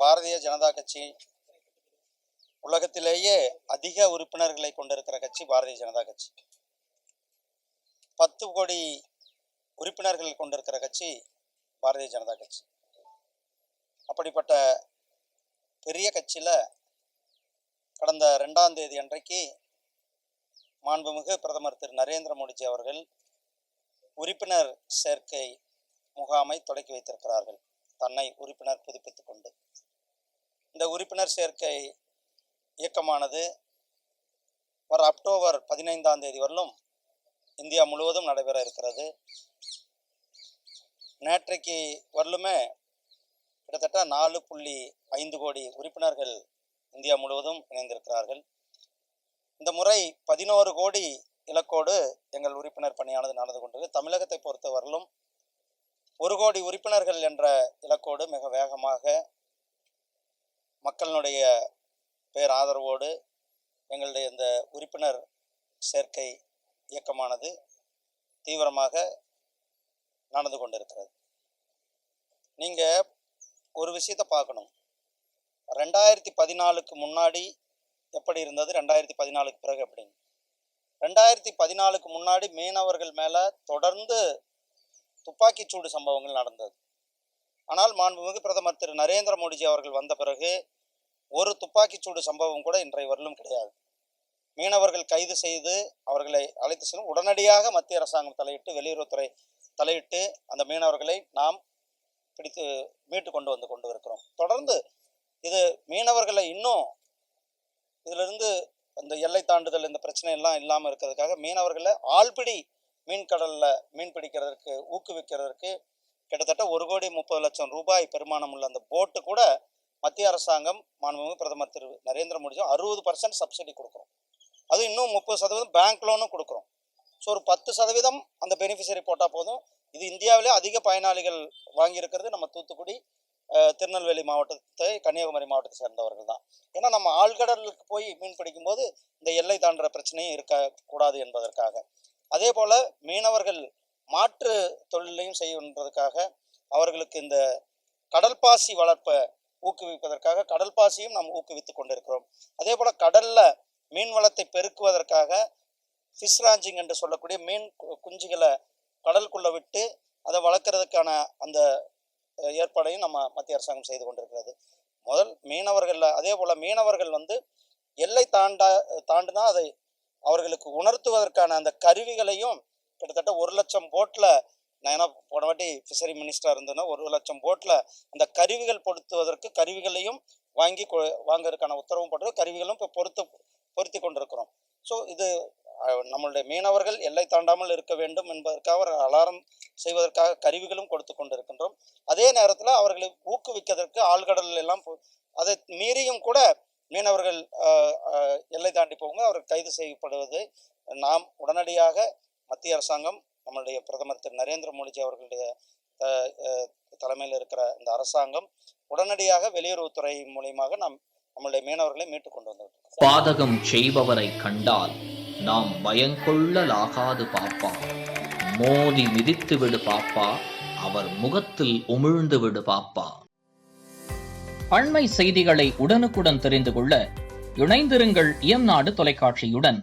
பாரதிய ஜனதா கட்சி உலகத்திலேயே அதிக உறுப்பினர்களை கொண்டிருக்கிற கட்சி பாரதிய ஜனதா கட்சி. 10 கோடி உறுப்பினர்கள் கொண்டிருக்கிற கட்சி பாரதிய ஜனதா கட்சி. அப்படிப்பட்ட பெரிய கட்சியில் கடந்த 2ஆம் தேதி அன்றைக்கு மாண்புமிகு பிரதமர் திரு நரேந்திர மோடிஜி அவர்கள் உறுப்பினர் சேர்க்கை முகாமை தொடக்கி வைத்திருக்கிறார்கள். தன்னை உறுப்பினர் புதுப்பித்துக் கொண்டு இந்த உறுப்பினர் சேர்க்கை இயக்கமானது வர அக்டோபர் 15ஆம் தேதி வரலும் இந்தியா முழுவதும் நடைபெற இருக்கிறது. நேற்றைக்கு வரலுமே கிட்டத்தட்ட 4.5 கோடி உறுப்பினர்கள் இந்தியா முழுவதும் இணைந்திருக்கிறார்கள். இந்த முறை 11 கோடி இலக்கோடு எங்கள் உறுப்பினர் பணியானது நடந்து கொண்டிருக்கு. தமிழகத்தை பொறுத்தவரையிலும் 1 கோடி உறுப்பினர்கள் என்ற இலக்கோடு மிக வேகமாக மக்களுடைய பேராதரவோடு எங்களுடைய இந்த உறுப்பினர் சேர்க்கை இயக்கமானது தீவிரமாக நடந்து கொண்டிருக்கிறது. நீங்கள் ஒரு விஷயத்தை பார்க்கணும். 2014க்கு முன்னாடி எப்படி இருந்தது, 2014க்கு பிறகு எப்படின்னு. 2014க்கு முன்னாடி மீனவர்கள் மேலே தொடர்ந்து துப்பாக்கிச்சூடு சம்பவங்கள் நடந்தது. ஆனால் மாண்புமிகு பிரதமர் திரு நரேந்திர மோடிஜி அவர்கள் வந்த பிறகு ஒரு துப்பாக்கிச்சூடு சம்பவம் கூட இன்றைய வரலும் கிடையாது. மீனவர்கள் கைது செய்து அவர்களை அழைத்து செல்லும் உடனடியாக மத்திய அரசாங்கம் தலையிட்டு, வெளியுறவுத்துறை தலையிட்டு அந்த மீனவர்களை நாம் பிடித்து மீட்டு கொண்டு இருக்கிறோம். தொடர்ந்து இது மீனவர்களை இன்னும் இதிலிருந்து இந்த எல்லை தாண்டுதல் இந்த பிரச்சனை எல்லாம் இல்லாமல் இருக்கிறதுக்காக மீனவர்களை ஆழ்பிடி மீன்கடலில் மீன் பிடிக்கிறதுக்கு ஊக்குவிக்கிறதுக்கு கிட்டத்தட்ட 1,30,00,000 ரூபாய் பெருமானம் உள்ள அந்த போட்டு கூட மத்திய அரசாங்கம் மாண்புமிகு பிரதமர் திரு நரேந்திர மோடிஜி 60% சப்சிடி கொடுக்குறோம். அது இன்னும் 30% பேங்க் லோனும் கொடுக்குறோம். ஸோ ஒரு 10% அந்த பெனிஃபிஷரி போட்டால் போதும். இது இந்தியாவிலே அதிக பயனாளிகள் வாங்கியிருக்கிறது நம்ம தூத்துக்குடி, திருநெல்வேலி மாவட்டத்தை, கன்னியாகுமரி மாவட்டத்தை சேர்ந்தவர்கள் தான். ஏன்னா நம்ம ஆழ்கடலுக்கு போய் மீன் பிடிக்கும்போது இந்த எல்லை தாண்டுற பிரச்சனையும் இருக்கக்கூடாது என்பதற்காக. அதே போல் மீனவர்கள் மாற்று தொழிலையும் செய்வதற்காக அவர்களுக்கு இந்த கடல்பாசி வளர்ப்பை ஊக்குவிப்பதற்காக கடல்பாசியும் நாம் ஊக்குவித்து கொண்டிருக்கிறோம். அதே போல் கடலில் மீன் வளத்தை பெருக்குவதற்காக ஃபிஷ் ராஞ்சிங் என்று சொல்லக்கூடிய மீன் குஞ்சுகளை கடலுக்குள்ளே விட்டு அதை வளர்க்குறதுக்கான அந்த ஏற்பாடையும் நம்ம மத்திய அரசாங்கம் செய்து கொண்டிருக்கிறது. மீனவர்கள் அதே போல் மீனவர்கள் எல்லை தாண்டுனா அதை அவர்களுக்கு உணர்த்துவதற்கான அந்த கருவிகளையும் கிட்டத்தட்ட 1,00,000 போட்டில், நான் ஏன்னா போன வாட்டி ஃபிஷரி மினிஸ்டராக இருந்தேன்னா 1,00,000 போட்டில் அந்த கருவிகள் பொருத்துவதற்கு கருவிகளையும் வாங்குறதுக்கான உத்தரவும் போட்டு கருவிகளும் இப்போ பொருத்தி கொண்டிருக்கிறோம். ஸோ இது நம்மளுடைய மீனவர்கள் எல்லை தாண்டாமல் இருக்க வேண்டும் என்பதற்காக ஒரு அலாரம் செய்வதற்காக கருவிகளும் கொடுத்து கொண்டிருக்கின்றோம். அதே நேரத்தில் அவர்களை ஊக்குவிக்கிறதற்கு ஆழ்கடல் எல்லாம் அதை மீறியும் கூட மீனவர்கள் எல்லை தாண்டி போங்க அவர்கள் கைது செய்யப்படுவது நாம் உடனடியாக மத்திய அரசாங்கம் நம்மளுடைய பிரதமர் திரு நரேந்திர மோடிஜி அவர்களுடைய தலைமையில் இருக்கிற இந்த அரசாங்கம் உடனடியாக வெளியுறவுத்துறை மூலியமாக நம்மளுடைய மீனவர்களை மீட்டு கொண்டு வந்துவிட்டோம். பாதகம் செய்பவரை கண்டால் நாம் பயங்கொள்ளலாகாது பாப்பா, மோதி மிதித்து விடு பாப்பா, அவர் முகத்தில் உமிழ்ந்து விடு பாப்பா. அண்மை செய்திகளை உடனுக்குடன் தெரிந்து கொள்ள இணைந்திருங்கள் இயம்நாடு தொலைக்காட்சியுடன்.